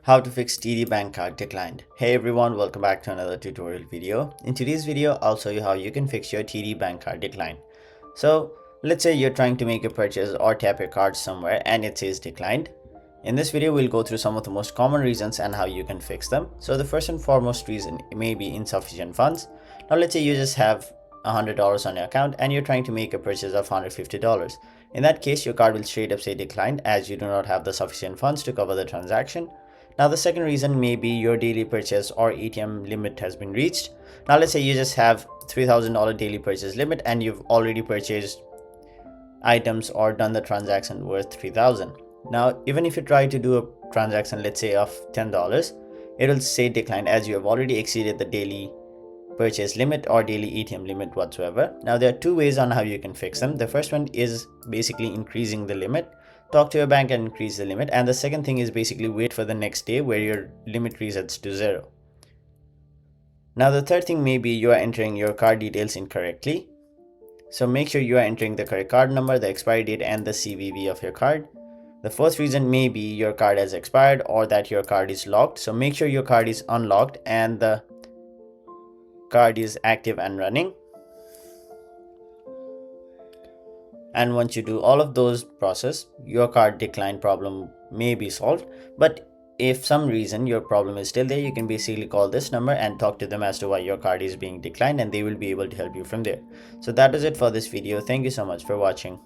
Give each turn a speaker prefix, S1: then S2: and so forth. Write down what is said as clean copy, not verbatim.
S1: How to fix TD bank card declined. Hey everyone, welcome back to another tutorial video. In today's video, I'll show you how you can fix your TD bank card decline. So let's say you're trying to make a purchase or tap your card somewhere and it says declined. In this video, we'll go through some of the most common reasons and how you can fix them. So the first and foremost reason may be insufficient funds. Now let's say you just have $100 on your account and you're trying to make a purchase of $150. In that case, your card will straight up say declined as you do not have the sufficient funds to cover the transaction. Now the second reason may be your daily purchase or ATM limit has been reached. Now let's say you just have $3,000 daily purchase limit and you've already purchased items or done the transaction worth $3,000. Now even if you try to do a transaction, let's say of $10, it will say declined as you have already exceeded the daily purchase limit or daily ATM limit whatsoever. Now there are two ways on how you can fix them. The first one is basically increasing the limit. Talk to your bank and increase the limit. And the second thing is basically wait for the next day where your limit resets to 0. Now the third thing may be you are entering your card details incorrectly. So make sure you are entering the correct card number, the expiry date and the CVV of your card. The fourth reason may be your card has expired or that your card is locked. So make sure your card is unlocked and the card is active and running. And once you do all of those process, your card decline problem may be solved. But if some reason your problem is still there, you can basically call this number and talk to them as to why your card is being declined, and they will be able to help you from there. So that is it for this video. Thank you so much for watching.